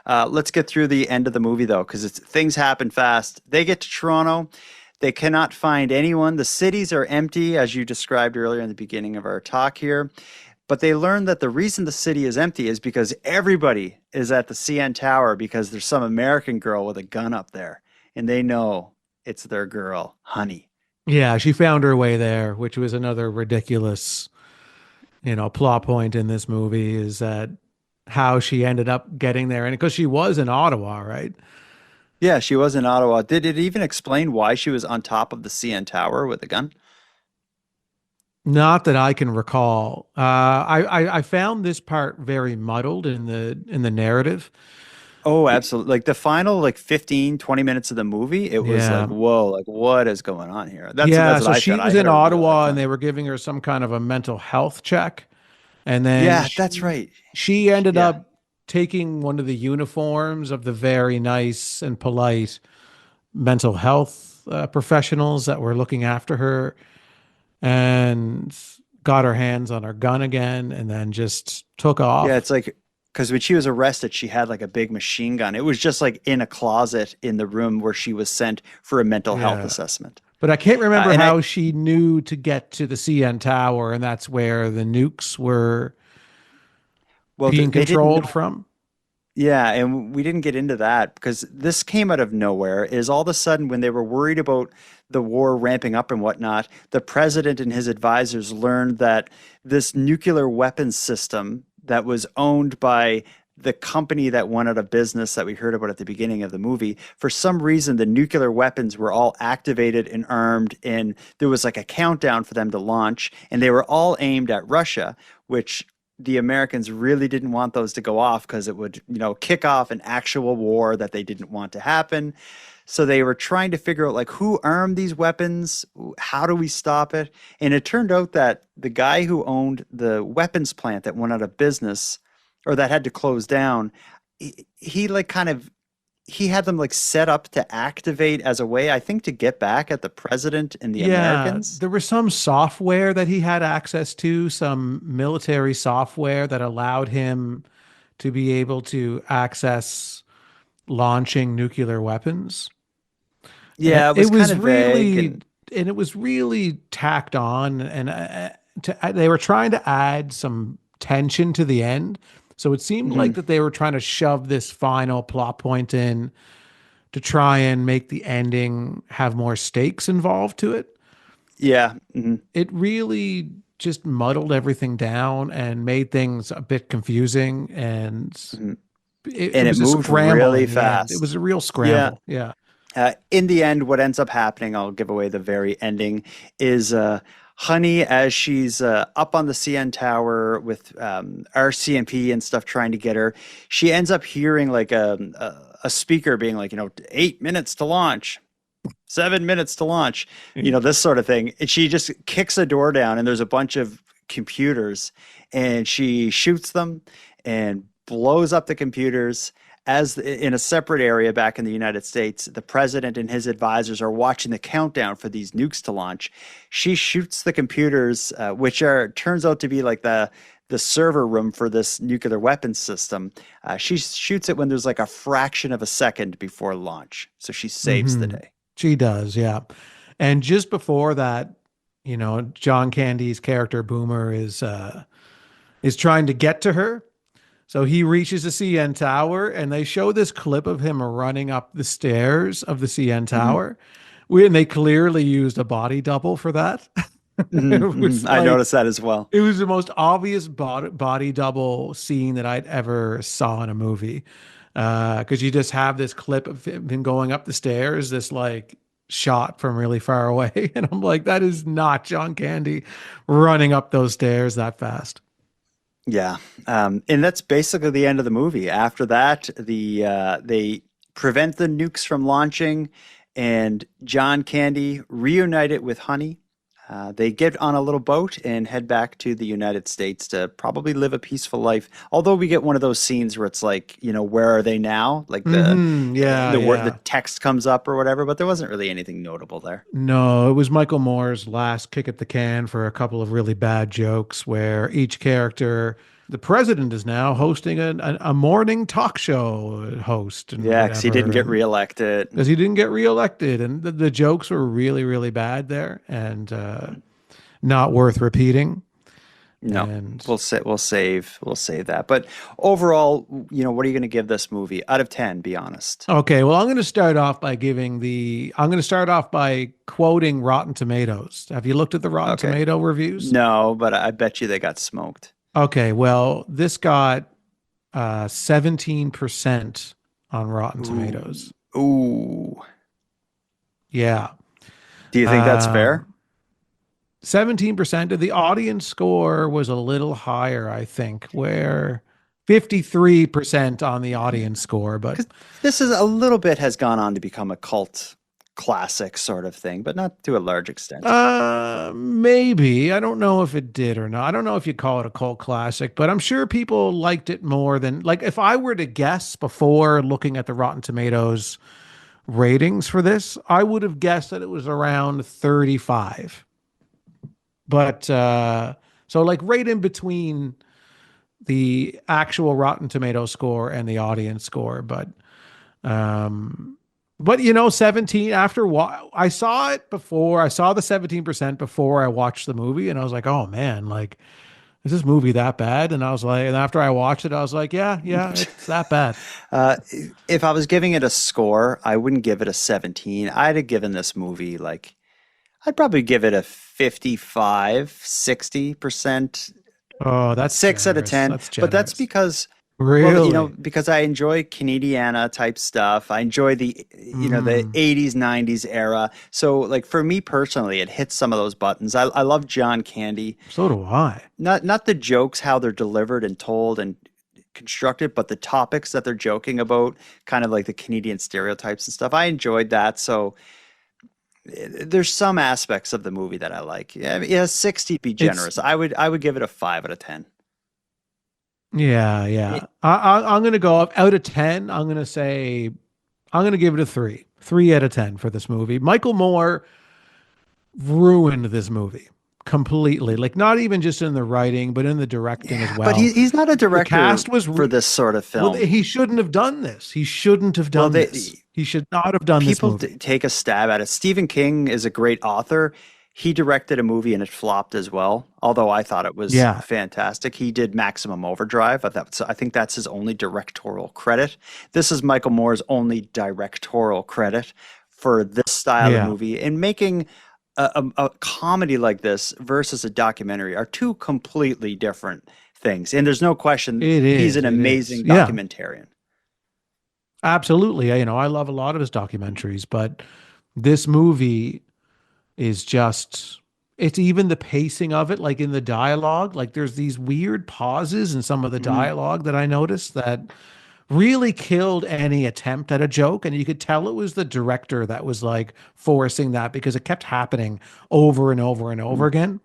Let's get through the end of the movie though, because things happen fast. They get to Toronto. They cannot find anyone. The cities are empty, as you described earlier in the beginning of our talk here. But they learn that the reason the city is empty is because everybody is at the CN Tower because there's some American girl with a gun up there, and they know it's their girl, Honey. Yeah, she found her way there, which was another ridiculous, plot point in this movie, is that how she ended up getting there. And because she was in Ottawa, right? Yeah, she was in Ottawa. Did it even explain why she was on top of the CN Tower with a gun? Not that I can recall. I found this part very muddled in the narrative. Oh, absolutely. Like the final 15, 20 minutes of the movie, it was like, whoa, like what is going on here? That's so what she was in Ottawa and they were giving her some kind of a mental health check. And then that's right. She ended up taking one of the uniforms of the very nice and polite mental health professionals that were looking after her and got her hands on her gun again and then just took off. Yeah, it's like, because when she was arrested, she had like a big machine gun. It was just like in a closet in the room where she was sent for a mental health assessment. But I can't remember how she knew to get to the CN Tower, and that's where the nukes were being controlled from. Yeah, and we didn't get into that because this came out of nowhere. Is all of a sudden when they were worried about the war ramping up and whatnot, the president and his advisors learned that this nuclear weapons system that was owned by the company that went out of business that we heard about at the beginning of the movie, for some reason, the nuclear weapons were all activated and armed, and there was like a countdown for them to launch, and they were all aimed at Russia, which the Americans really didn't want those to go off because it would, kick off an actual war that they didn't want to happen. So they were trying to figure out like who armed these weapons, how do we stop it? And it turned out that the guy who owned the weapons plant that went out of business or that had to close down, he had them like set up to activate as a way, I think, to get back at the president and the Americans. There was some software that he had access to, some military software that allowed him to be able to access launching nuclear weapons. Yeah, it was kind of really vague and it was really tacked on, and they were trying to add some tension to the end. So it seemed like that they were trying to shove this final plot point in to try and make the ending have more stakes involved to it. Yeah. It really just muddled everything down and made things a bit confusing, and it was a moved scramble really in the end. fast. It was a real scramble. Yeah. In the end, what ends up happening, I'll give away the very ending, is Honey, as she's up on the CN tower with RCMP and stuff trying to get her, she ends up hearing like a speaker being like, 8 minutes to launch. 7 minutes to launch, this sort of thing. And she just kicks a door down and there's a bunch of computers and she shoots them and blows up the computers. As in a separate area back in the United States, the president and his advisors are watching the countdown for these nukes to launch. She shoots the computers, which turns out to be like the server room for this nuclear weapons system. She shoots it when there's like a fraction of a second before launch. So she saves the day. She does, yeah. And just before that, John Candy's character Boomer is trying to get to her. So he reaches the CN Tower, and they show this clip of him running up the stairs of the CN Tower. And they clearly used a body double for that. I noticed that as well. It was the most obvious body double scene that I'd ever saw in a movie. Because you just have this clip of him going up the stairs, this like shot from really far away. And I'm like, that is not John Candy running up those stairs that fast. Yeah. And that's basically the end of the movie. After that, they prevent the nukes from launching, and John Candy reunited with Honey. They get on a little boat and head back to the United States to probably live a peaceful life. Although we get one of those scenes where it's like, where are they now? Like the text comes up or whatever, but there wasn't really anything notable there. No, it was Michael Moore's last kick at the can for a couple of really bad jokes where each character, the president is now hosting a morning talk show host. Yeah, because he didn't get reelected. Because he didn't get reelected. And the jokes were really, really bad there and not worth repeating. No, we'll save that. But overall, what are you going to give this movie out of 10? Be honest. Okay, well, I'm going to start off by quoting Rotten Tomatoes. Have you looked at the Rotten Tomato reviews? No, but I bet you they got smoked. Okay, well, this got 17% on Rotten Tomatoes. Ooh. Yeah. Do you think that's fair? 17% of the audience score was a little higher, I think, where 53% on the audience score. But this is a little bit has gone on to become a cult classic sort of thing, but not to a large extent. Maybe. I don't know if it did or not. I don't know if you call it a cult classic, but I'm sure people liked it more than, like, if I were to guess before looking at the Rotten Tomatoes ratings for this, I would have guessed that it was around 35. But so like right in between the actual Rotten Tomato score and the audience score, but 17 after I saw it before, I saw the 17% before I watched the movie, and I was like, oh man, like, is this movie that bad? And I was like, and after I watched it, I was like, yeah, it's that bad. If I was giving it a score, I wouldn't give it a 17. I'd have given this movie I'd probably give it a 55, 60%. Oh, that's 6 out of 10. But that's because really, because I enjoy Canadiana type stuff. I enjoy the the 80s, 90s era. So like for me personally, it hits some of those buttons. I love John Candy. So do I. Not the jokes, how they're delivered and told and constructed, but the topics that they're joking about, kind of like the Canadian stereotypes and stuff. I enjoyed that. So there's some aspects of the movie that I like. Yeah, 60 be generous. I would give it a 5 out of 10. Yeah. I'm going to go up out of 10. I'm going to give it a 3. 3 out of 10 for this movie. Michael Moore ruined this movie completely. Like, not even just in the writing, but in the directing as well. But he's not a director the cast was for this sort of film. Well, he shouldn't have done this. He shouldn't have done this. He should not have done this movie. People take a stab at it. Stephen King is a great author. He directed a movie and it flopped as well, although I thought it was Yeah. fantastic. He did Maximum Overdrive. I think that's his only directorial credit. This is Michael Moore's only directorial credit for this style of Yeah. movie. And making a comedy like this versus a documentary are two completely different things. And there's no question It he's an is. It is. amazing Yeah. documentarian. Absolutely. I love a lot of his documentaries, but this movie is just, it's even the pacing of it, like in the dialogue, like there's these weird pauses in some of the dialogue that I noticed that really killed any attempt at a joke. And you could tell it was the director that was like forcing that because it kept happening over and over and over again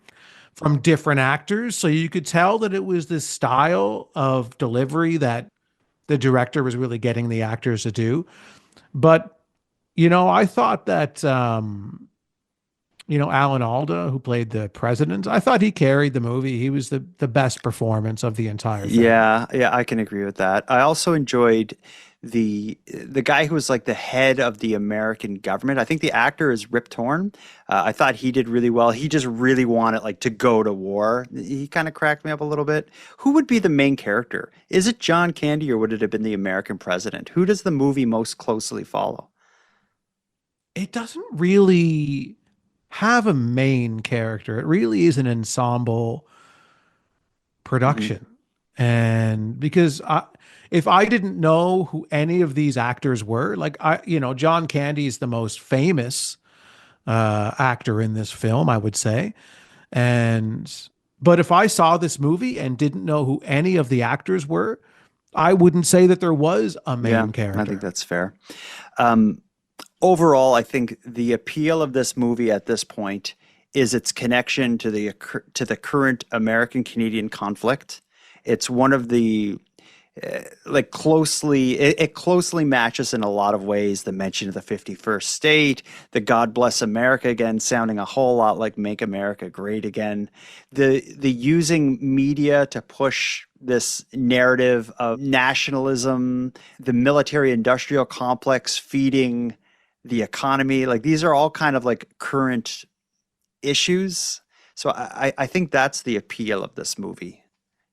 from different actors. So you could tell that it was this style of delivery that the director was really getting the actors to do. But, I thought that, Alan Alda, who played the president, I thought he carried the movie. He was the best performance of the entire thing. Yeah, I can agree with that. I also enjoyed the guy who was like the head of the American government. I think the actor is Rip Torn. I thought he did really well. He just really wanted like to go to war. He kind of cracked me up a little bit. Who would be the main character? Is it John Candy or would it have been the American president? Who does the movie most closely follow? It doesn't really have a main character. It really is an ensemble production. And because if I didn't know who any of these actors were, like John Candy is the most famous actor in this film, I would say. But if I saw this movie and didn't know who any of the actors were, I wouldn't say that there was a main character. I think that's fair. Overall, I think the appeal of this movie at this point is its connection to the current American-Canadian conflict. It's one of the it closely matches in a lot of ways the mention of the 51st state, the God Bless America again, sounding a whole lot like Make America Great Again, the using media to push this narrative of nationalism, the military industrial complex feeding the economy. Like these are all kind of like current issues. So I think that's the appeal of this movie,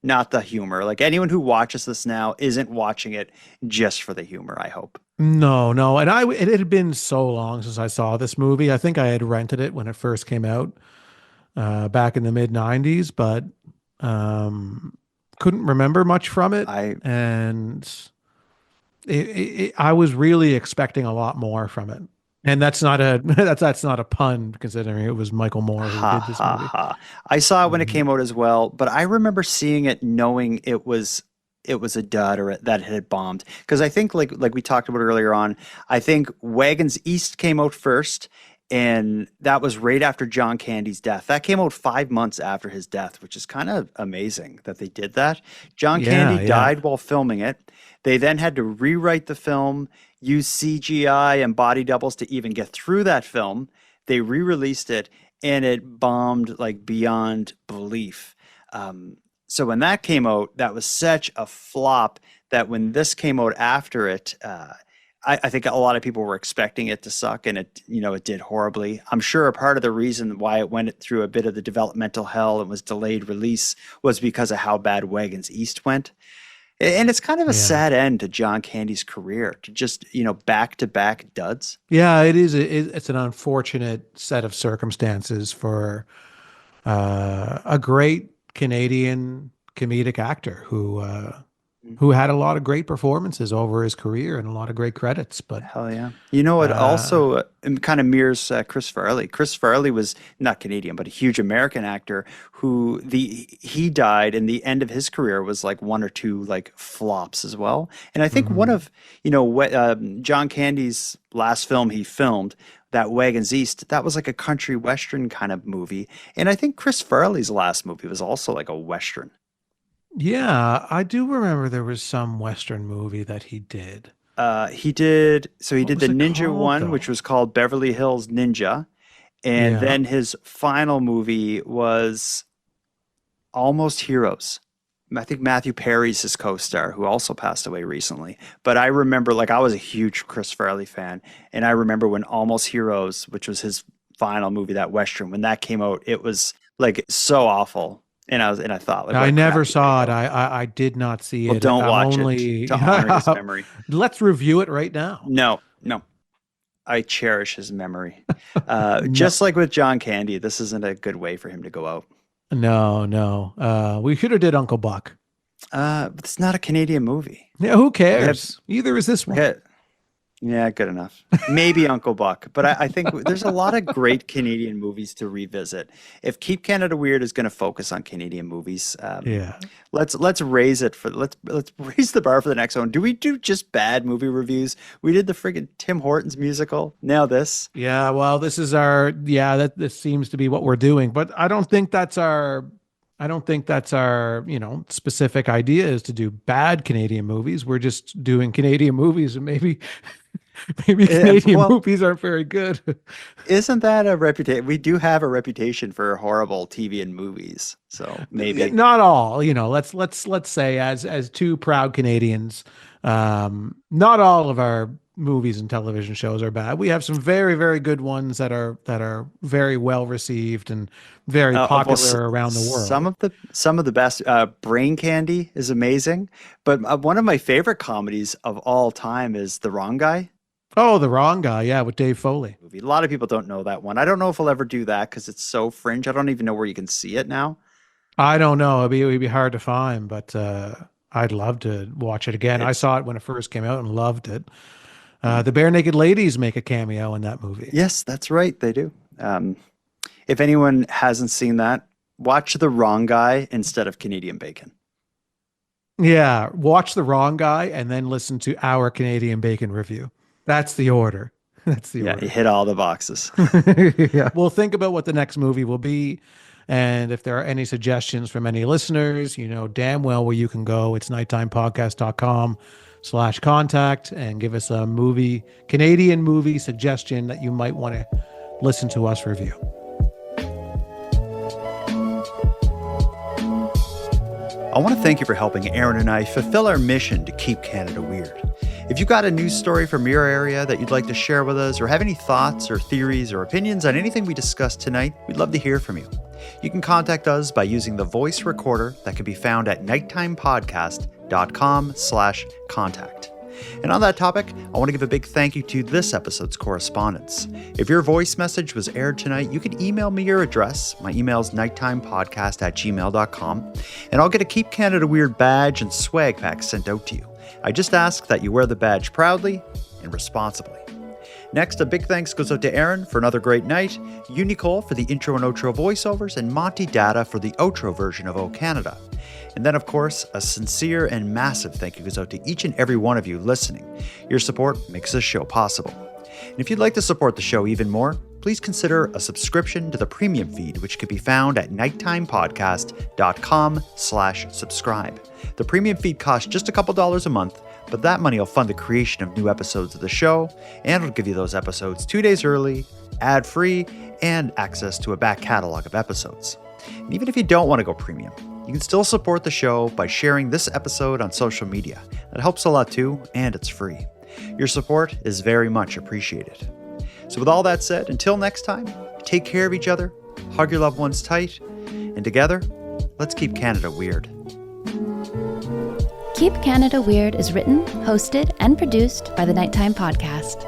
not the humor. Like anyone who watches this now isn't watching it just for the humor, I hope. No. And it had been so long since I saw this movie. I think I had rented it when it first came out back in the mid 90s, but couldn't remember much from it. I was really expecting a lot more from it. And that's not a pun considering it was Michael Moore who did this movie. I saw it when it came out as well, but I remember seeing it knowing it was a dud or that it had bombed. Because I think like we talked about earlier on, I think Wagons East came out first, and that was right after John Candy's death. That came out 5 months after his death, which is kind of amazing that they did that. John Candy died while filming it. They then had to rewrite the film, use CGI and body doubles to even get through that film. They re-released it, and it bombed like beyond belief. So when that came out, that was such a flop that when this came out after it, I think a lot of people were expecting it to suck, and it did horribly. I'm sure a part of the reason why it went through a bit of the developmental hell and was delayed release was because of how bad Wagons East went. And it's kind of a sad end to John Candy's career, to just, back-to-back duds. Yeah, it is. It's an unfortunate set of circumstances for a great Canadian comedic actor who had a lot of great performances over his career and a lot of great credits. But hell yeah. You know what also kind of mirrors Chris Farley. Chris Farley was not Canadian, but a huge American actor who he died, and the end of his career was like one or two like flops as well. And I think one of, John Candy's last film he filmed, that Wagons East, that was like a country western kind of movie. And I think Chris Farley's last movie was also like a western. yeah, I do remember there was some Western movie that he did. He did the was it Ninja called, one, though? which was called Beverly Hills Ninja. And Yeah. then his final movie was Almost Heroes. I think Matthew Perry's his co-star, who also passed away recently. But I remember, I was a huge Chris Farley fan, and I remember when Almost Heroes, which was his final movie, that Western, when that came out, it was like so awful. And I thought, like, I what never crappy saw it. video. I did not see Well, it. don't I'm watch only, it to honor his memory. Let's review it right now. No. I cherish his memory. No. Just like with John Candy, this isn't a good way for him to go out. No. We should have did Uncle Buck. But it's not a Canadian movie. Yeah, who cares? Either is this one. Yeah, good enough. Maybe Uncle Buck, but I think there's a lot of great Canadian movies to revisit. If Keep Canada Weird is going to focus on Canadian movies, let's raise it for let's raise the bar for the next one. Do we do just bad movie reviews? We did the friggin' Tim Hortons musical. Now this. Yeah, well, this is this seems to be what we're doing, but I don't think that's our specific idea is to do bad Canadian movies. We're just doing Canadian movies, and maybe Canadian movies aren't very good. Isn't that a reputation? We do have a reputation for horrible TV and movies. So maybe not all, let's say as two proud Canadians, not all of our movies and television shows are bad. We have some very, very good ones that are very well received and very popular around the world. Some of the best. Brain Candy is amazing, but one of my favorite comedies of all time is The Wrong Guy. Oh, The Wrong Guy, yeah, with Dave Foley. A lot of people don't know that one. I don't know if I'll ever do that because it's so fringe. I don't even know where you can see it now. I don't know. It'd be hard to find, but I'd love to watch it again. I saw it when it first came out and loved it. The Bare Naked Ladies make a cameo in that movie. Yes, that's right. They do. If anyone hasn't seen that, watch The Wrong Guy instead of Canadian Bacon. Yeah, watch The Wrong Guy and then listen to our Canadian Bacon review. That's the order. Yeah, you hit all the boxes. Yeah. We'll think about what the next movie will be. And if there are any suggestions from any listeners, you know damn well where you can go. It's nighttimepodcast.com/contact and give us a Canadian movie suggestion that you might want to listen to us review. I want to thank you for helping Aaron and I fulfill our mission to keep Canada weird. If you've got a news story from your area that you'd like to share with us, or have any thoughts or theories or opinions on anything we discussed tonight, we'd love to hear from you. You can contact us by using the voice recorder that can be found at nighttimepodcast.com/contact. And on that topic, I want to give a big thank you to this episode's correspondents. If your voice message was aired tonight, you can email me your address. My email is nighttimepodcast@gmail.com, and I'll get a Keep Canada Weird badge and swag pack sent out to you. I just ask that you wear the badge proudly and responsibly. Next, a big thanks goes out to Aaron for another great night, Nicole for the intro and outro voiceovers, and Monty Data for the outro version of O Canada. And then, of course, a sincere and massive thank you goes out to each and every one of you listening. Your support makes this show possible. And if you'd like to support the show even more, please consider a subscription to the premium feed, which can be found at nighttimepodcast.com/subscribe. The premium feed costs just a couple dollars a month, but that money will fund the creation of new episodes of the show, and it'll give you those episodes 2 days early, ad-free, and access to a back catalog of episodes. And even if you don't want to go premium, you can still support the show by sharing this episode on social media. That helps a lot too, and it's free. Your support is very much appreciated. So with all that said, until next time, take care of each other, hug your loved ones tight, and together, let's keep Canada weird. Keep Canada Weird is written, hosted, and produced by the Nighttime Podcast.